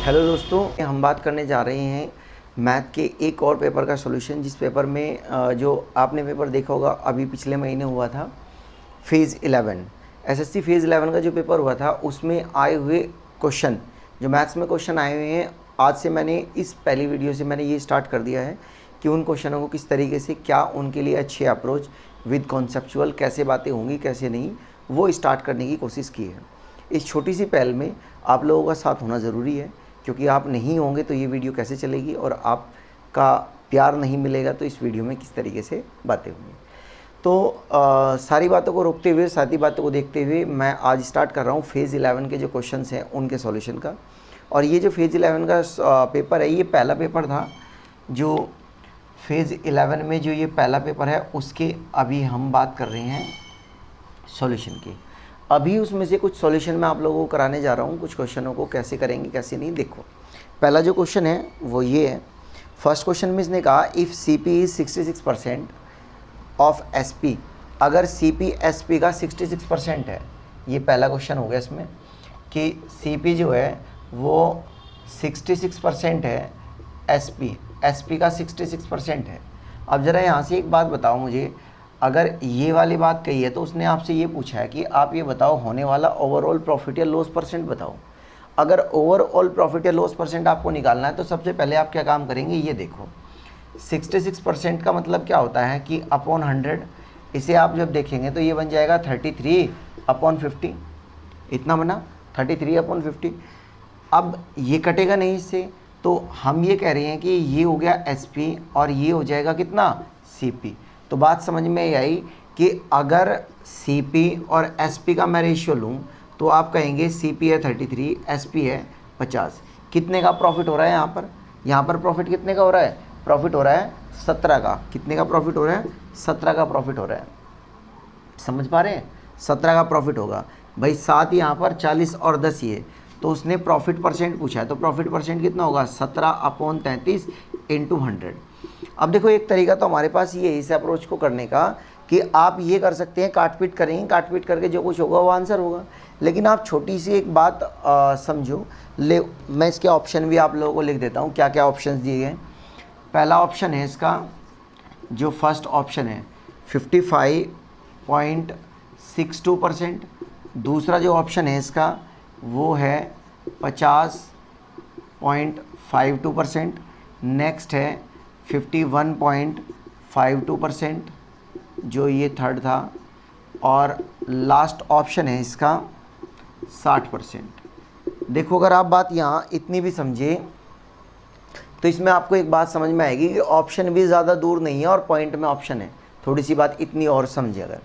Hello दोस्तों, हम बात करने जा रहे हैं मैथ के एक और पेपर का सॉल्यूशन, जिस पेपर में जो आपने पेपर देखा होगा अभी पिछले महीने हुआ था फेज़ 11 एसएससी फेज़ 11 का जो पेपर हुआ था, उसमें आए हुए क्वेश्चन, जो मैथ्स में क्वेश्चन आए हुए हैं, आज से मैंने इस पहली वीडियो से मैंने ये स्टार्ट कर दिया है कि उन क्वेश्चनों को किस तरीके से, क्या उनके लिए अच्छे अप्रोच विद कॉन्सेप्चुअल कैसे बातें होंगी कैसे नहीं, वो स्टार्ट करने की कोशिश की है। इस छोटी सी पहल में आप लोगों का साथ होना ज़रूरी है, क्योंकि आप नहीं होंगे तो ये वीडियो कैसे चलेगी, और आपका प्यार नहीं मिलेगा तो इस वीडियो में किस तरीके से बातें होंगी। तो सारी बातों को रोकते हुए, सारी बातों को देखते हुए मैं आज स्टार्ट कर रहा हूँ फेज़ 11 के जो क्वेश्चंस हैं उनके सॉल्यूशन का। और ये जो फेज़ 11 का पेपर है, ये पहला पेपर था जो फेज़ 11 में जो ये पहला पेपर है उसके अभी हम बात कर रहे हैं सॉल्यूशन की। अभी उसमें से कुछ सॉल्यूशन मैं आप लोगों को कराने जा रहा हूँ, कुछ क्वेश्चनों को कैसे करेंगे कैसे नहीं। देखो, पहला जो क्वेश्चन है वो ये है। फर्स्ट क्वेश्चन में इसने कहा if CP is 66% of SP, अगर CP SP का 66% है, ये पहला क्वेश्चन हो गया इसमें कि CP जो है वो 66% है, SP का 66% है। अब ज़रा यहाँ से एक बात बताओ मुझे, अगर ये वाली बात कही है तो उसने आपसे ये पूछा है कि आप ये बताओ होने वाला ओवरऑल प्रॉफिट या लॉस परसेंट बताओ। अगर ओवरऑल प्रॉफिट या लॉस परसेंट आपको निकालना है तो सबसे पहले आप क्या काम करेंगे, ये देखो 66% का मतलब क्या होता है कि अपॉन 100, इसे आप जब देखेंगे तो ये बन जाएगा 33/50, इतना बना 33/50। अब ये कटेगा नहीं इससे, तो हम ये कह रहे हैं कि ये हो गया SP और ये हो जाएगा कितना CP। तो बात समझ में आई कि अगर CP और SP का मैं रेशियो लूँ तो आप कहेंगे CP है 33, SP है 50। कितने का प्रॉफिट हो रहा है यहाँ पर प्रॉफिट कितने का हो रहा है, प्रॉफिट हो रहा है 17 का। कितने का प्रॉफिट हो रहा है, 17 का प्रॉफिट हो रहा है। समझ पा रहे हैं, 17 का प्रॉफिट होगा भाई। साथ यहाँ पर 40 और 10 ये, तो उसने प्रॉफिट परसेंट पूछा है, तो प्रॉफिट परसेंट कितना होगा 17/33 × 100। अब देखो, एक तरीका तो हमारे पास ये है इस अप्रोच को करने का कि आप ये कर सकते हैं, काट पीट करेंगे, काट पीट करके जो कुछ होगा वो आंसर होगा। लेकिन आप छोटी सी एक बात समझो, मैं इसके ऑप्शन भी आप लोगों को लिख देता हूँ, क्या क्या ऑप्शन दिए गए। पहला ऑप्शन है इसका, जो फर्स्ट ऑप्शन है 55.62%। दूसरा जो ऑप्शन है इसका वो है 50.52%। नेक्स्ट है 51.52%, जो ये थर्ड था। और लास्ट ऑप्शन है इसका 60%। देखो, अगर आप बात यहाँ इतनी भी समझे तो इसमें आपको एक बात समझ में आएगी कि ऑप्शन भी ज़्यादा दूर नहीं है और पॉइंट में ऑप्शन है। थोड़ी सी बात इतनी और समझे अगर,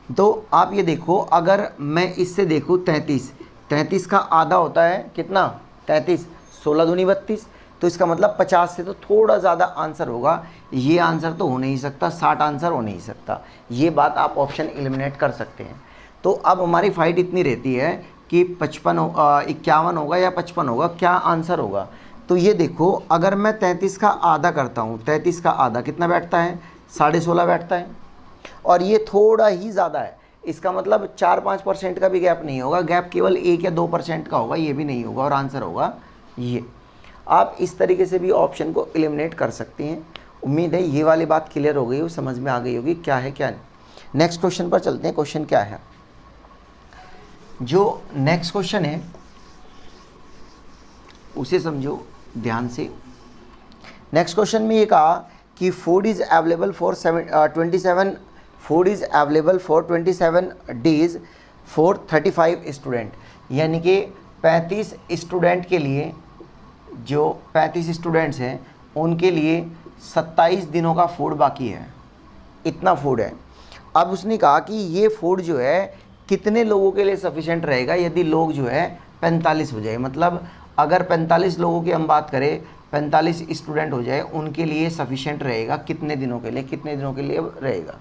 तो आप ये देखो, अगर मैं इससे देखूँ 33 का आधा होता है कितना 33, 16 दूनी 32, तो इसका मतलब 50 से तो थोड़ा ज़्यादा आंसर होगा। ये आंसर तो हो नहीं सकता, 60 आंसर हो नहीं सकता। ये बात आप ऑप्शन एलिमिनेट कर सकते हैं। तो अब हमारी फाइट इतनी रहती है कि 51 होगा या 55 होगा, क्या आंसर होगा। तो ये देखो, अगर मैं 33 का आधा करता हूँ, 33 का आधा कितना बैठता है 16.5 बैठता है, और ये थोड़ा ही ज़्यादा है। इसका मतलब 4-5% का भी गैप नहीं होगा, गैप केवल 1 या 2% का होगा, ये भी नहीं होगा, और आंसर होगा ये। आप इस तरीके से भी ऑप्शन को एलिमिनेट कर सकते हैं। उम्मीद है ये वाली बात क्लियर हो गई हो, समझ में आ गई होगी क्या है क्या नहीं। नेक्स्ट क्वेश्चन पर चलते हैं। क्वेश्चन क्या है, जो नेक्स्ट क्वेश्चन है उसे समझो ध्यान से। नेक्स्ट क्वेश्चन में ये कहा कि food is available for 27 days for 35 student, यानी कि 35 स्टूडेंट के लिए, जो 35 स्टूडेंट्स हैं उनके लिए 27 दिनों का फूड बाकी है, इतना फूड है। अब उसने कहा कि ये फूड जो है कितने लोगों के लिए सफिशेंट रहेगा यदि लोग जो है 45 हो जाए। मतलब अगर 45 लोगों की हम बात करें, 45 स्टूडेंट हो जाए, उनके लिए सफिशेंट रहेगा कितने दिनों के लिए, कितने दिनों के लिए रहेगा।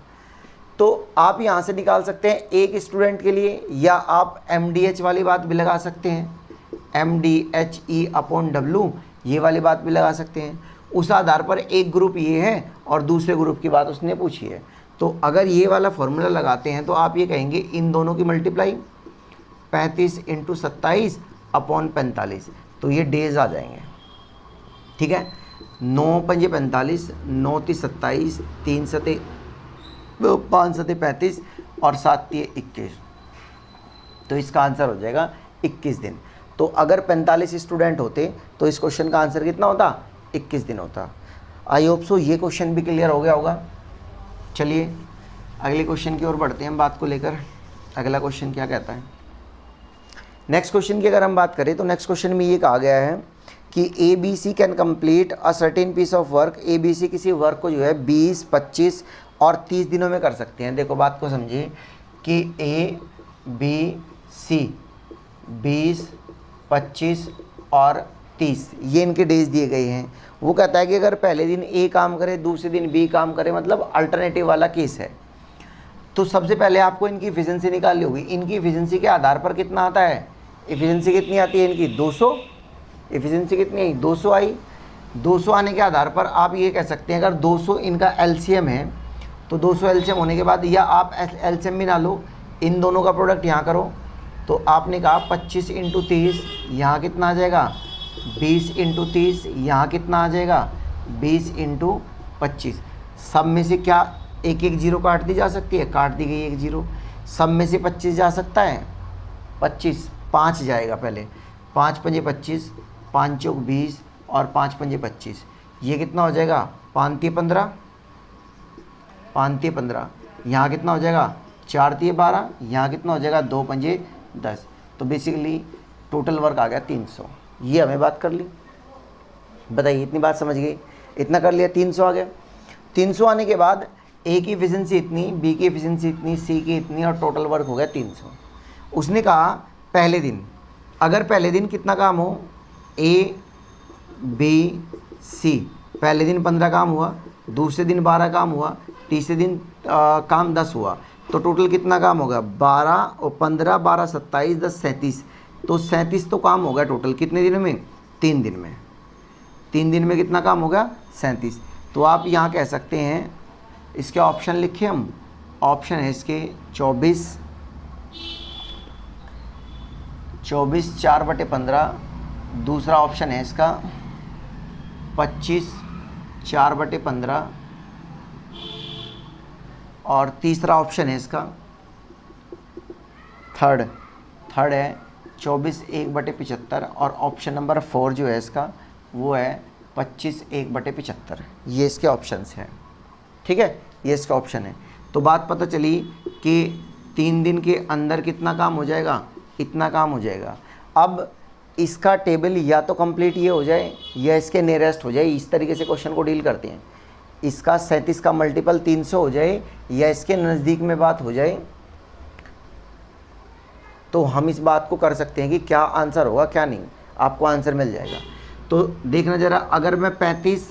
तो आप यहाँ से निकाल सकते हैं एक स्टूडेंट के लिए, या आप MDH वाली बात भी लगा सकते हैं, MDHE/W, ये वाली बात भी लगा सकते हैं। उस आधार पर एक ग्रुप ये है और दूसरे ग्रुप की बात उसने पूछी है। तो अगर ये वाला फॉर्मूला लगाते हैं तो आप ये कहेंगे इन दोनों की मल्टीप्लाई 35 × 27/45। तो ये डेज आ जाएंगे, ठीक है। 9 पंजे 45, 9 × 27, 3 × 5 × 35 और 7 × 21, तो इसका आंसर हो जाएगा 21 दिन। तो अगर 45 स्टूडेंट होते तो इस क्वेश्चन का आंसर कितना होता, 21 दिन होता। आई होप सो ये क्वेश्चन भी क्लियर हो गया होगा। चलिए अगले क्वेश्चन की ओर बढ़ते हैं हम बात को लेकर। अगला क्वेश्चन क्या कहता है, नेक्स्ट क्वेश्चन की अगर हम बात करें तो नेक्स्ट क्वेश्चन में ये कहा गया है कि A B C can complete a certain piece of work. A B C किसी वर्क को जो है 20, 25 और 30 दिनों में कर सकते हैं। देखो बात को समझिए कि ए बी सी 20, 25 और 30 ये इनके डेज दिए गए हैं। वो कहता है कि अगर पहले दिन ए काम करे, दूसरे दिन बी काम करे, मतलब अल्टरनेटिव वाला केस है। तो सबसे पहले आपको इनकी एफिशिएंसी निकालनी होगी। इनकी एफिशिएंसी के आधार पर कितना आता है, एफिशिएंसी कितनी आती है इनकी 200, एफिशिएंसी कितनी आई 200 आई। 200 आने के आधार पर आप ये कह सकते हैं अगर 200 इनका एलसीएम है तो 200 एलसीएम होने के बाद, या आप एलसीएम भी ना लो, इन दोनों का प्रोडक्ट यहाँ करो, तो आपने कहा 25 × 30, यहाँ कितना आ जाएगा 20 × 30, यहाँ कितना आ जाएगा 20 × 25। सब में से क्या एक एक जीरो काट दी जा सकती है, काट दी गई एक जीरो। सब में से 25 जा सकता है, 25 5 जाएगा पहले, 5 पंजे 25, 5 चौक 20 और 5 पंजे 25, ये कितना हो जाएगा 5 × 15, 5 × 15, यहाँ कितना हो जाएगा 4 × 12, यहाँ कितना हो जाएगा 2 पंजे 10। तो बेसिकली टोटल वर्क आ गया 300। ये हमें बात कर ली, बताइए इतनी बात समझ गई, इतना कर लिया 300 आ गया। 300 आने के बाद ए की एफिशिएंसी इतनी, बी की एफिशिएंसी इतनी, सी की इतनी और टोटल वर्क हो गया 300। उसने कहा पहले दिन, अगर पहले दिन कितना काम हो, ए बी सी, पहले दिन 15 काम हुआ, दूसरे दिन 12 काम हुआ, तीसरे दिन काम 10 हुआ, तो टोटल कितना काम होगा 12 और 15, 12 27, 10 37, तो 37 तो काम होगा टोटल कितने दिन में, 3 दिन में। 3 दिन में कितना काम होगा 37। तो आप यहाँ कह सकते हैं, इसके ऑप्शन लिखे हम, ऑप्शन है इसके 24 4/15, दूसरा ऑप्शन है इसका 25 4/15 और तीसरा ऑप्शन है इसका थर्ड है 24 1/75 और ऑप्शन नंबर 4 जो है इसका वो है 25 1/75। ये इसके ऑप्शंस हैं, ठीक है, ये इसका ऑप्शन है। तो बात पता चली कि 3 दिन के अंदर कितना काम हो जाएगा, इतना काम हो जाएगा। अब इसका टेबल या तो कंप्लीट ये हो जाए या इसके नियरेस्ट हो जाए, इस तरीके से क्वेश्चन को डील करते हैं। इसका 37 का मल्टीपल 300 हो जाए या इसके नज़दीक में बात हो जाए, तो हम इस बात को कर सकते हैं कि क्या आंसर होगा क्या नहीं, आपको आंसर मिल जाएगा। तो देखना ज़रा, अगर मैं 35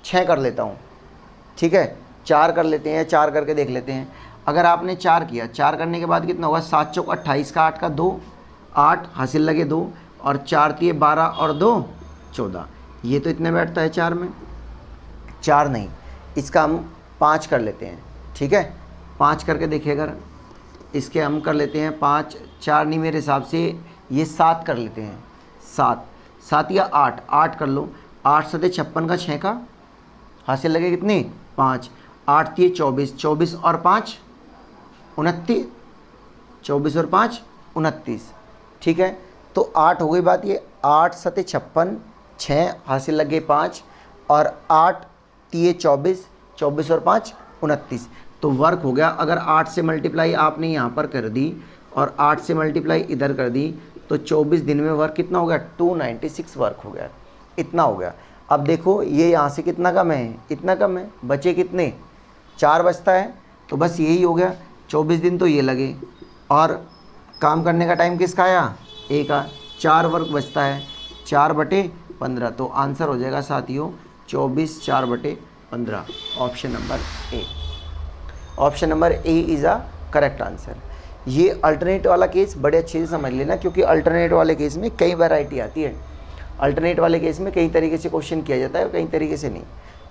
6 कर लेता हूँ, ठीक है, 4 कर लेते हैं, 4 करके देख लेते हैं। अगर आपने 4 किया, 4 करने के बाद कितना होगा 7 चौक 28 का 8 का 2, 8 हासिल लगे 2 और 4 × 12 और 2 14, ये तो इतने बैठता है 4 में। 4 नहीं, इसका हम 5 कर लेते हैं, ठीक है, 5 करके देखिए अगर इसके हम कर लेते हैं 5, 4 नहीं मेरे हिसाब से ये 7 कर लेते हैं, 7 या 8 कर लो, 8 7 56 का 6 का हासिल लगे कितने 5, 8 3 24, 24 और 5 29, 24 और 5 29, ठीक है। तो 8 हो गई बात, ये 8 7 56, 6 हासिल लगे 5 और 8 3 24, 24 और 5 29, तो वर्क हो गया। अगर 8 से मल्टीप्लाई आपने यहाँ पर कर दी और 8 से मल्टीप्लाई इधर कर दी, तो 24 दिन में वर्क कितना हो गया 296 वर्क हो गया, इतना हो गया। अब देखो ये यहाँ से कितना कम है, इतना कम है, बचे कितने 4 बचता है, तो बस यही हो गया 24 दिन तो ये लगे और काम करने का टाइम किसका आया ए का, 4 वर्क बचता है 4/15, तो आंसर हो जाएगा साथियों 24 4/15, option number A. Option number A is a correct answer. ये अल्टरनेट वाला केस बड़े अच्छे से समझ लेना, क्योंकि अल्टरनेट वाले केस में कई वैरायटी आती है। अल्टरनेट वाले केस में कई तरीके से क्वेश्चन किया जाता है और कई तरीके से नहीं।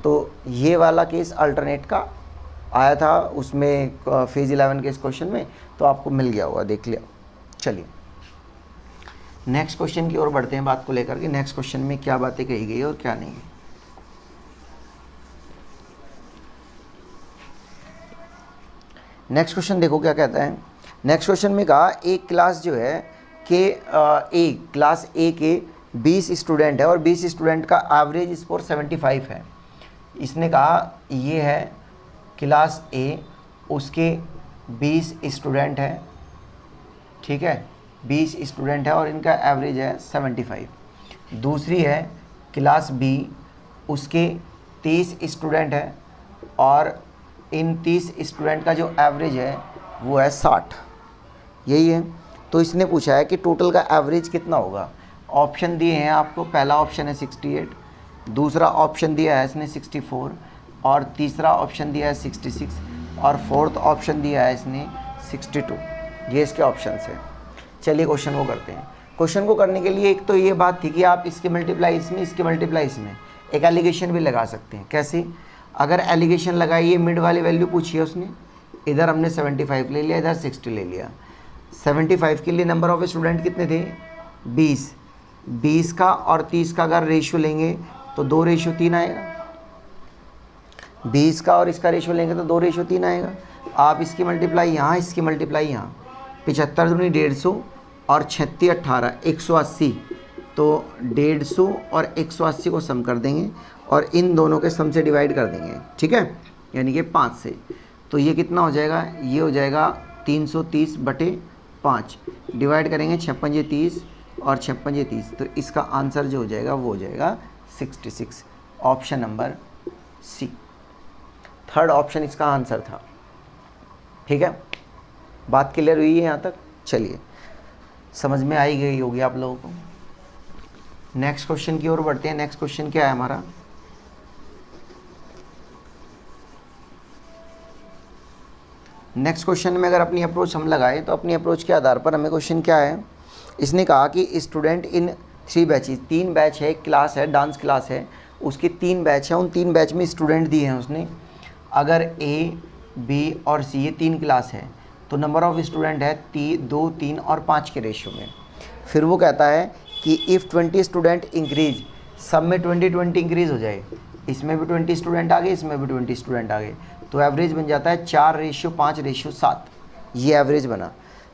तो ये वाला केस अल्टरनेट का आया था उसमें फेज़ 11 के इस क्वेश्चन में, तो आपको मिल गया होगा, देख लिया। चलिए नेक्स्ट क्वेश्चन की ओर बढ़ते हैं बात को लेकर के, नेक्स्ट क्वेश्चन में क्या बातें कही गई और क्या नहीं है। नेक्स्ट क्वेश्चन देखो क्या कहता है। नेक्स्ट क्वेश्चन में कहा एक क्लास जो है कि क्लास ए के 20 स्टूडेंट है और 20 स्टूडेंट का एवरेज स्कोर 75 है। इसने कहा ये है क्लास ए, उसके 20 स्टूडेंट है, ठीक है, 20 स्टूडेंट है और इनका एवरेज है 75। दूसरी है क्लास बी, उसके 30 स्टूडेंट है और इन 30 स्टूडेंट का जो एवरेज है वो है 60, यही है। तो इसने पूछा है कि टोटल का एवरेज कितना होगा। ऑप्शन दिए हैं आपको, पहला ऑप्शन है 68, दूसरा ऑप्शन दिया है इसने 64 और तीसरा ऑप्शन दिया है 66 और फोर्थ ऑप्शन दिया है इसने 62। ये इसके ऑप्शंस है। चलिए क्वेश्चन को करते हैं। क्वेश्चन को करने के लिए एक तो ये बात थी कि आप इसके मल्टीप्लाई इसमें, इसके मल्टीप्लाई इसमें, एक एलिगेशन भी लगा सकते हैं। कैसे? अगर एलिगेशन लगाई, ये मिड वाली वैल्यू पूछी है उसने, इधर हमने 75 ले लिया, इधर 60 ले लिया। 75 के लिए नंबर ऑफ स्टूडेंट कितने थे? 20। 20 का और 30 का अगर रेशियो लेंगे तो 2:3 आएगा। 20 का और इसका रेशियो लेंगे तो 2:3 आएगा। आप इसकी मल्टीप्लाई यहाँ, इसकी मल्टीप्लाई यहाँ, 75 दूनी 150 और 36 18 180। तो 150 और 180 को सम कर देंगे और इन दोनों के सम से डिवाइड कर देंगे, ठीक है, यानी कि 5 से। तो ये कितना हो जाएगा? ये हो जाएगा 330/5। डिवाइड करेंगे 56 30 और 56 30, तो इसका आंसर जो हो जाएगा वो हो जाएगा 66। Option number C, third option इसका आंसर था। ठीक है, बात क्लियर हुई है यहाँ तक? चलिए, समझ में आई गई होगी आप लोगों को। नेक्स्ट क्वेश्चन की ओर बढ़ते हैं। नेक्स्ट क्वेश्चन क्या है हमारा? नेक्स्ट क्वेश्चन में अगर अपनी अप्रोच हम लगाए तो अपनी अप्रोच के आधार पर हमें क्वेश्चन क्या है, इसने कहा कि स्टूडेंट इन 3 बैचेस, 3 बैच है, क्लास है, डांस क्लास है, उसके 3 बैच हैं, उन 3 बैच में स्टूडेंट दिए हैं उसने। अगर ए, बी और सी ये 3 क्लास है तो नंबर ऑफ़ स्टूडेंट है 2, 3 और 5 के रेशियो में। फिर वो कहता है कि इफ़ 20 स्टूडेंट इंक्रीज, सब में 20 इंक्रीज़ हो जाए, इसमें भी 20 स्टूडेंट आ गए, इसमें भी 20 स्टूडेंट आ गए, तो एवरेज बन जाता है 4:5:7। ये एवरेज बना।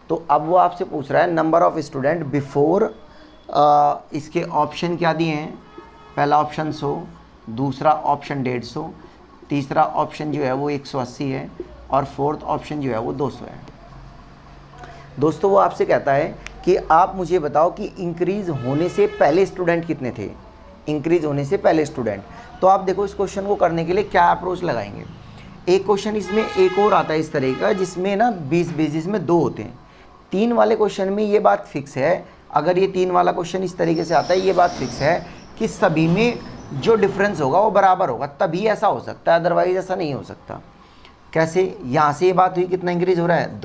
तो अब वो आपसे पूछ रहा है नंबर ऑफ़ स्टूडेंट बिफोर, इसके ऑप्शन क्या दिए हैं? पहला ऑप्शन 100, दूसरा ऑप्शन 150, तीसरा ऑप्शन जो है वो 180 है और फोर्थ ऑप्शन जो है वो 200 है। दोस्तों, वो आपसे कहता है कि आप मुझे बताओ कि इंक्रीज़ होने से पहले स्टूडेंट कितने थे। इंक्रीज़ होने से पहले स्टूडेंट, तो आप देखो इस क्वेश्चन को करने के लिए क्या अप्रोच लगाएंगे। एक क्वेश्चन इसमें एक और आता है इस तरह का, जिसमें ना 20 बेसिस में 2 होते हैं। 3 वाले क्वेश्चन में ये बात फिक्स है, अगर ये 3 वाला क्वेश्चन इस तरीके से आता है, ये बात फिक्स है कि सभी में जो डिफरेंस होगा वो बराबर होगा, तभी ऐसा हो सकता है, अदरवाइज ऐसा नहीं हो सकता। कैसे? यहाँ से ये बात हुई, कितना इंक्रीज हो रहा है?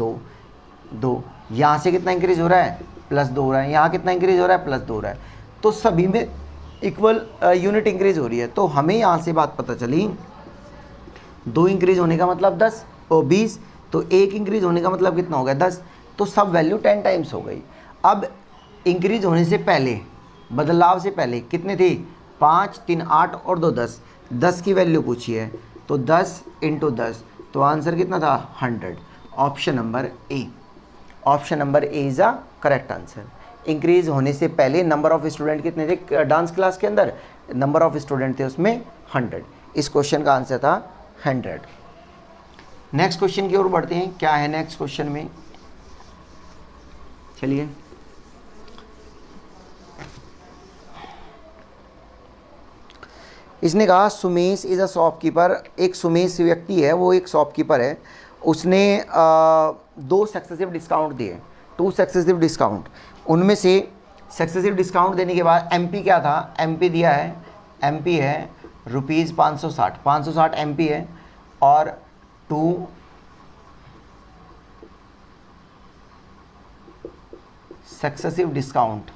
2। यहाँ से कितना इंक्रीज हो रहा है? +2 हो रहा है। यहाँ कितना इंक्रीज हो रहा है? +2 हो रहा है। तो सभी में इक्वल यूनिट इंक्रीज हो रही है। तो हमें यहाँ से बात पता चली, 2 इंक्रीज होने का मतलब 10 और 20, तो 1 इंक्रीज होने का मतलब कितना हो गया? 10। तो सब वैल्यू 10 टाइम्स हो गई। अब इंक्रीज होने से पहले, बदलाव से पहले कितने थे? 5, 3 8 और 2 10। 10 की वैल्यू पूछी है, तो 10 × 10, तो आंसर कितना था? 100। Option number A, option number A is a correct answer. Increase होने से पहले नंबर ऑफ स्टूडेंट कितने थे डांस क्लास के अंदर? नंबर ऑफ स्टूडेंट थे उसमें 100। इस क्वेश्चन का आंसर था 100। नेक्स्ट क्वेश्चन की ओर बढ़ते हैं। क्या है नेक्स्ट क्वेश्चन में? चलिए, इसने कहा सुमेश इज़ अ शॉपकीपर। एक सुमेश व्यक्ति है, वो एक शॉपकीपर है, उसने 2 सक्सेसिव डिस्काउंट दिए, 2 सक्सेसिव डिस्काउंट। उनमें से सक्सेसिव डिस्काउंट देने के बाद एमपी क्या था? एमपी दिया है, एमपी है ₹560, 560 एमपी है। और 2 सक्सेसिव डिस्काउंट,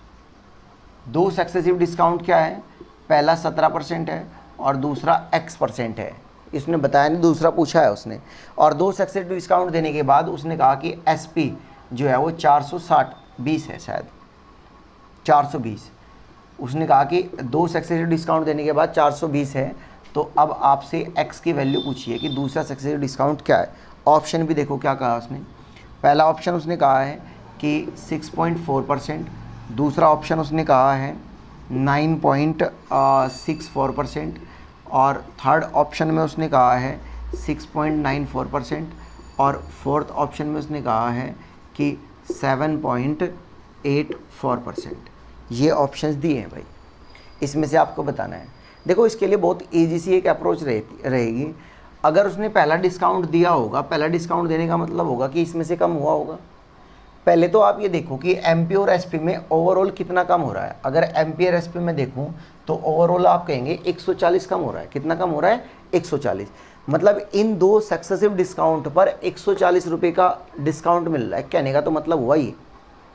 2 सक्सेसिव डिस्काउंट क्या है? पहला 17% है और दूसरा X% है। इसने बताया नहीं, दूसरा पूछा है उसने। और 2 सक्सेसिव डिस्काउंट देने के बाद उसने कहा कि SP जो है वो 460 20 है, शायद 420। उसने कहा कि 2 सक्सेसिव डिस्काउंट देने के बाद 420 है, तो अब आपसे x की वैल्यू पूछिए कि दूसरा सक्सेसिव डिस्काउंट क्या है। ऑप्शन भी देखो क्या कहा उसने। पहला ऑप्शन उसने कहा है कि 6.4%, दूसरा ऑप्शन उसने कहा है 9.64%, और थर्ड ऑप्शन में उसने कहा है 6.94%, और फोर्थ ऑप्शन में उसने कहा है कि 7.84%। ये ऑप्शंस दिए हैं भाई, इसमें से आपको बताना है। देखो इसके लिए बहुत ईजी सी एक अप्रोच रहेगी। अगर उसने पहला डिस्काउंट दिया होगा, पहला डिस्काउंट देने का मतलब होगा कि इसमें से कम हुआ होगा। पहले तो आप ये देखो कि एमपी और एसपी में ओवरऑल कितना कम हो रहा है। अगर एमपी और एसपी में देखूं तो ओवरऑल आप कहेंगे 140 कम हो रहा है। कितना कम हो रहा है? 140। मतलब इन 2 सक्सेसिव डिस्काउंट पर 140 रुपये का डिस्काउंट मिल रहा है। कहने का तो मतलब हुआ ही,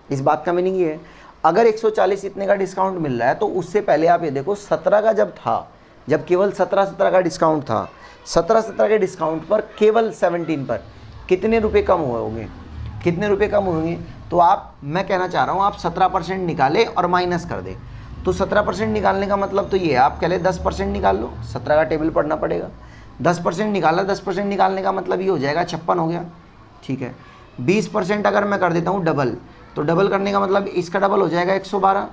इस बात का मीनिंग ये है, अगर 140 इतने का डिस्काउंट मिल रहा है तो उससे पहले आप ये देखो 17 का जब था, जब केवल 17 का डिस्काउंट था, 17 के डिस्काउंट पर केवल 17 पर कितने रुपए कम हुए होंगे? कितने रुपए कम होंगे? तो मैं कहना चाह रहा हूँ आप 17% निकालें और माइनस कर दें। तो 17% निकालने का मतलब तो ये है, आप कह ले 10% निकाल लो, 17 का टेबल पढ़ना पड़ेगा। 10% निकाला, 10% निकालने का मतलब ये हो जाएगा 56 हो गया, ठीक है। 20% अगर मैं कर देता हूँ डबल, तो डबल करने का मतलब इसका डबल हो जाएगा 112।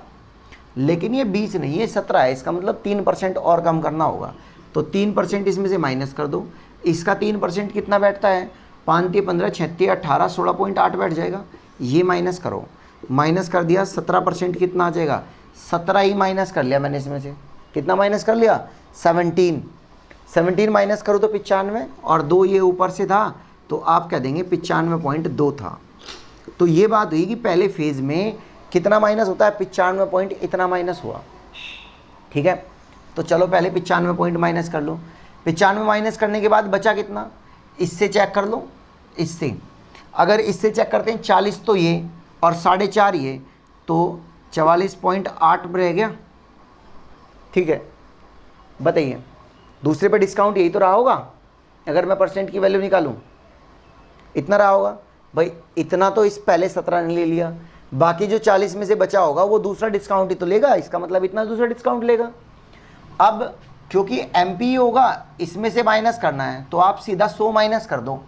लेकिन ये 20 नहीं है, 17 है, इसका मतलब 3% और कम करना होगा। तो 3% इसमें से माइनस कर दो। इसका 3% कितना बैठता है? 5 × 15 = 36, 18, 16.8 बैठ जाएगा। ये माइनस करो, माइनस कर दिया, 17% कितना आ जाएगा? 17 ही माइनस कर लिया मैंने इसमें से। कितना माइनस कर लिया? 17 माइनस करो तो 95, और 2 ये ऊपर से था तो आप कह देंगे 95.2 था। तो ये बात हुई कि पहले फेज में कितना माइनस होता है? 95 पॉइंट इतना माइनस हुआ, ठीक है। तो चलो पहले 95 पॉइंट माइनस कर लो। 95 माइनस करने के बाद बचा कितना? इससे चेक कर लो, इससे अगर इससे चेक करते हैं 40 तो ये और 4.5 ये, तो 44.8 रह गया, ठीक है। बताइए दूसरे पे डिस्काउंट यही तो रहा होगा, अगर मैं परसेंट की वैल्यू निकालूं इतना रहा होगा भाई। इतना तो इस पहले 17 ने ले लिया, बाकी जो 40 में से बचा होगा वो दूसरा डिस्काउंट ही तो लेगा, इसका मतलब इतना दूसरा डिस्काउंट लेगा। अब क्योंकि एमपी होगा, इसमें से माइनस करना है, तो आप सीधा 100 माइनस कर दो।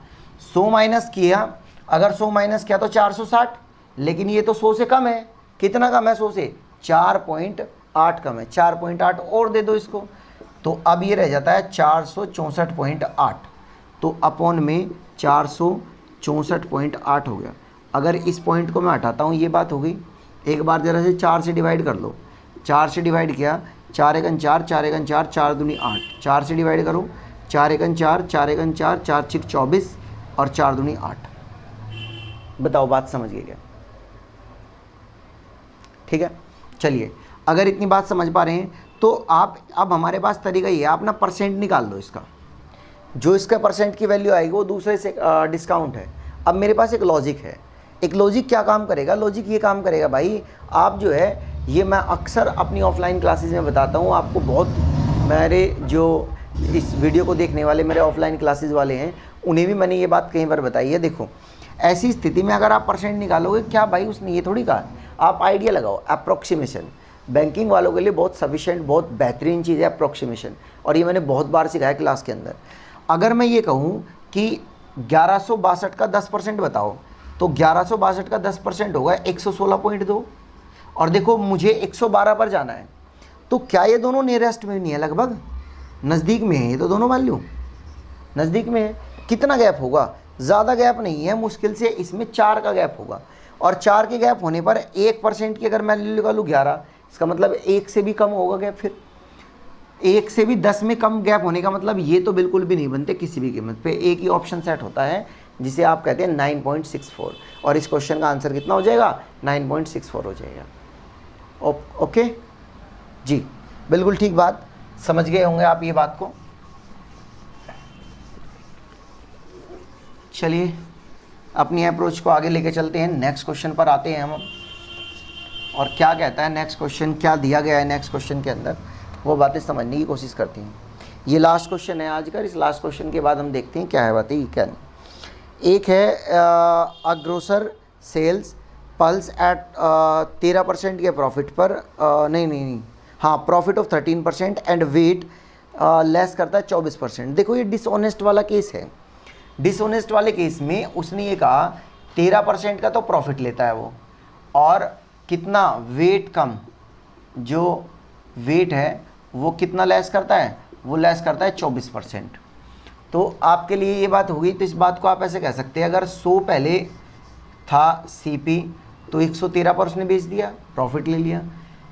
100 माइनस किया, अगर 100 माइनस किया तो 460, लेकिन ये तो 100 से कम है। कितना कम है 100 से? 4.8 कम है, 4.8 और दे दो इसको, तो अब ये रह जाता है 464.8। तो अपॉन में 464.8 हो गया। अगर इस पॉइंट को मैं हटाता हूँ, ये बात हो गई। एक बार जरा से 4 से डिवाइड कर लो, 4 से डिवाइड किया, 4 × 4, 4 × 4, 4 दूनी 8, 4 से डिवाइड करो, 4 × 4, 4 × 4, 4 × 6 24 और 4 दूनी 8। बताओ बात समझ गए क्या? ठीक है, चलिए अगर इतनी बात समझ पा रहे हैं तो आप, अब हमारे पास तरीका ये है, आप ना परसेंट निकाल दो इसका। जो इसका परसेंट की वैल्यू आएगी वो दूसरे से डिस्काउंट है। अब मेरे पास एक लॉजिक है। एक लॉजिक क्या काम करेगा? लॉजिक ये काम करेगा भाई, आप जो है, ये मैं अक्सर अपनी ऑफलाइन क्लासेस में बताता हूँ आपको। बहुत मेरे जो इस वीडियो को देखने वाले मेरे ऑफलाइन क्लासेस वाले हैं, उन्हें भी मैंने ये बात कई बार बताई है। देखो ऐसी स्थिति में अगर आप परसेंट निकालोगे, क्या भाई उसने ये थोड़ी कहा, आप आइडिया लगाओ। अप्रोक्सीमेशन बैंकिंग वालों के लिए बहुत सफिशिएंट, बहुत बेहतरीन चीज़ है अप्रोक्सीमेशन, और ये मैंने बहुत बार सिखाया क्लास के अंदर। अगर मैं ये कहूँ कि 1162 का 10% बताओ, तो 1162 का 10% होगा 116.2, और देखो मुझे 112 पर जाना है, तो क्या ये दोनों नियरेस्ट में नहीं है? लगभग नज़दीक में है ये तो, दोनों वैल्यू नज़दीक में है। कितना गैप होगा? ज़्यादा गैप नहीं है, मुश्किल से इसमें 4 का गैप होगा, और 4 के गैप होने पर 1% की अगर मैं निकालूँ 11, इसका मतलब 1 से भी कम होगा गैप। फिर 1 से भी 10 में कम गैप होने का मतलब ये तो बिल्कुल भी नहीं बनते किसी भी कीमत पे। एक ही ऑप्शन सेट होता है जिसे आप कहते हैं 9.64, और इस क्वेश्चन का आंसर कितना हो जाएगा? 9.64 हो जाएगा। ओके जी, बिल्कुल ठीक बात, समझ गए होंगे आप ये बात को। चलिए अपनी अप्रोच को आगे लेके चलते हैं, नेक्स्ट क्वेश्चन पर आते हैं हम। और क्या कहता है नेक्स्ट क्वेश्चन, क्या दिया गया है नेक्स्ट क्वेश्चन के अंदर, वो बातें समझने की कोशिश करते हैं। ये लास्ट क्वेश्चन है आज का, इस लास्ट क्वेश्चन के बाद हम देखते हैं क्या है बातें, क्या नहीं। एक है अ ग्रोसर सेल्स पल्स एट 13% के प्रॉफिट पर नहीं, हाँ, profit of 13% and weight less करता है 24%। देखो ये डिसऑनेस्ट वाला केस है। डिसऑनेस्ट वाले केस में उसने ये कहा 13% का तो प्रॉफिट लेता है वो, और कितना वेट कम, जो वेट है वो कितना लेस करता है, वो लेस करता है 24%। तो आपके लिए ये बात होगी। तो इस बात को आप ऐसे कह सकते हैं, अगर 100 पहले था सीपी तो 113 पर उसने बेच दिया, प्रॉफिट ले लिया।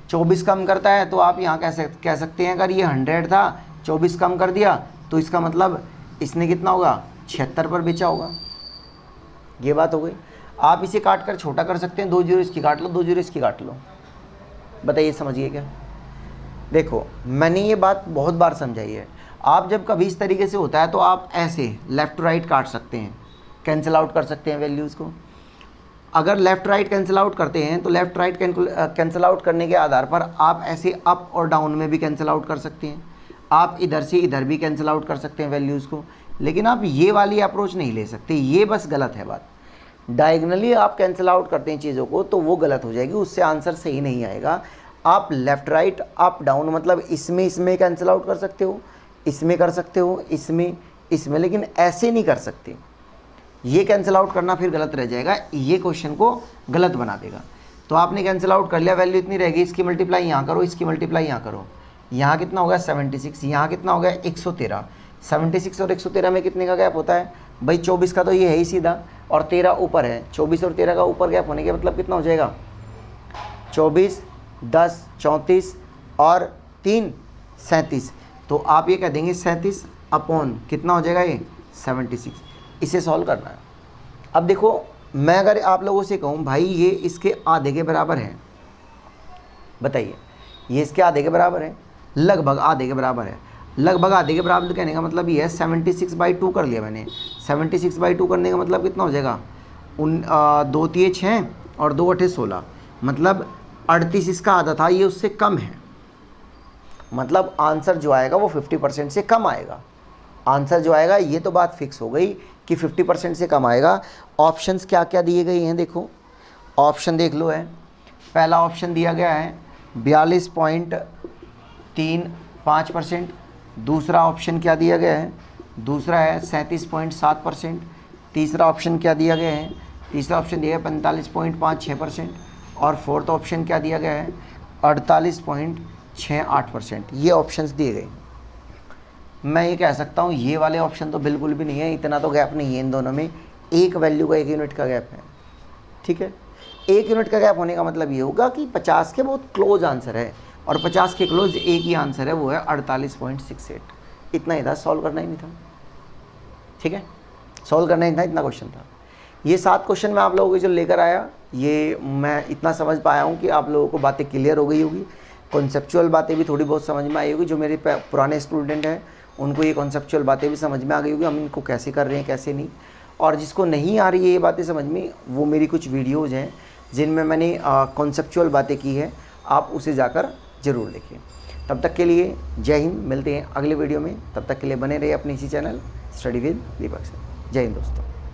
24 कम करता है तो आप यहाँ कह सकते हैं अगर ये 100 था, 24 कम कर दिया तो इसका मतलब इसने कितना होगा, 76 पर बेचा होगा। ये बात हो गई। आप इसे काट कर छोटा कर सकते हैं, 2 जीरो इसकी काट लो, 2 जीरो इसकी काट लो। बताइए समझिए क्या। देखो मैंने ये बात बहुत बार समझाई है। आप जब कभी इस तरीके से होता है तो आप ऐसे लेफ़्ट राइट काट सकते हैं, कैंसिल आउट कर सकते हैं वैल्यूज़ को। अगर लेफ़्ट राइट कैंसिल आउट करते हैं तो लेफ़्ट राइट कैंसिल आउट करने के आधार पर आप ऐसे अप और डाउन में भी कैंसिल आउट कर सकते हैं। आप इधर से इधर भी कैंसिल आउट कर सकते हैं वैल्यूज़ को, लेकिन आप ये वाली अप्रोच नहीं ले सकते। ये बस गलत है बात। डायगनली आप कैंसिल आउट करते हैं चीज़ों को तो वो गलत हो जाएगी, उससे आंसर सही नहीं आएगा। आप लेफ़्ट राइट अप डाउन मतलब इसमें कैंसिल आउट कर सकते हो, इसमें कर सकते हो, इसमें, लेकिन ऐसे नहीं कर सकते। ये कैंसिल आउट करना फिर गलत रह जाएगा, ये क्वेश्चन को गलत बना देगा। तो आपने कैंसिल आउट कर लिया, वैल्यू इतनी रहेगी, इसकी मल्टीप्लाई यहाँ करो, इसकी मल्टीप्लाई यहाँ करो। यहाँ कितना होगा 76, यहाँ कितना होगा 113। 76 और 113 में कितने का गैप होता है भाई, 24 का तो ये है ही सीधा, और 13 ऊपर है। 24 और 13 का ऊपर गैप होने के मतलब कितना हो जाएगा, 24, 10, 34 और 3, 37। तो आप ये कह देंगे 37 अपॉन कितना हो जाएगा ये 76। इसे सॉल्व करना है। अब देखो मैं अगर आप लोगों से कहूँ भाई ये इसके आधे के बराबर है, बताइए ये इसके आधे के बराबर है, लगभग आधे के बराबर है। लगभग आधे के बराबर कहने का मतलब ये है 76/2 कर लिया मैंने। 76/2 करने का मतलब कितना हो जाएगा, 2 3 6 और 2 8 16, मतलब 38 इसका आधा था, ये उससे कम है। मतलब आंसर जो आएगा वो 50% से कम आएगा। आंसर जो आएगा ये तो बात फिक्स हो गई कि 50% से कम आएगा। ऑप्शंस क्या क्या दिए गए हैं देखो, ऑप्शन देख लो है। पहला ऑप्शन दिया गया है 42.35%। दूसरा ऑप्शन क्या दिया गया है, दूसरा है 37.7%। तीसरा ऑप्शन क्या दिया गया है, तीसरा ऑप्शन दिया है 45.56%। और फोर्थ ऑप्शन क्या दिया गया है 48.68%। ये ऑप्शंस दिए गए। मैं ये कह सकता हूँ ये वाले ऑप्शन तो बिल्कुल भी नहीं है, इतना तो गैप नहीं है इन दोनों में। एक वैल्यू का 1 यूनिट का गैप है, ठीक है। 1 यूनिट का गैप होने का मतलब ये होगा कि 50 के बहुत क्लोज आंसर है, और 50 के क्लोज एक ही आंसर है, वो है 48.68। इतना ही था, सॉल्व करना ही नहीं था, ठीक है। सॉल्व करना ही था, इतना क्वेश्चन था। ये 7 क्वेश्चन मैं आप लोगों को जो लेकर आया, ये मैं इतना समझ पाया हूँ कि आप लोगों को बातें क्लियर हो गई होगी। कॉन्सेप्चुअल बातें भी थोड़ी बहुत समझ में आई होगी। जो मेरे पुराने स्टूडेंट हैं उनको ये कॉन्सेप्चुअल बातें भी समझ में आ गई होगी, हम इनको कैसे कर रहे हैं कैसे नहीं। और जिसको नहीं आ रही है ये बातें समझ में, वो मेरी कुछ वीडियोज़ हैं जिनमें मैंने कॉन्सेप्चुअल बातें की है, आप उसे जाकर ज़रूर देखें। तब तक के लिए जय हिंद, मिलते हैं अगले वीडियो में। तब तक के लिए बने रहिए अपने इसी चैनल स्टडी विद दीपक से। जय हिंद दोस्तों।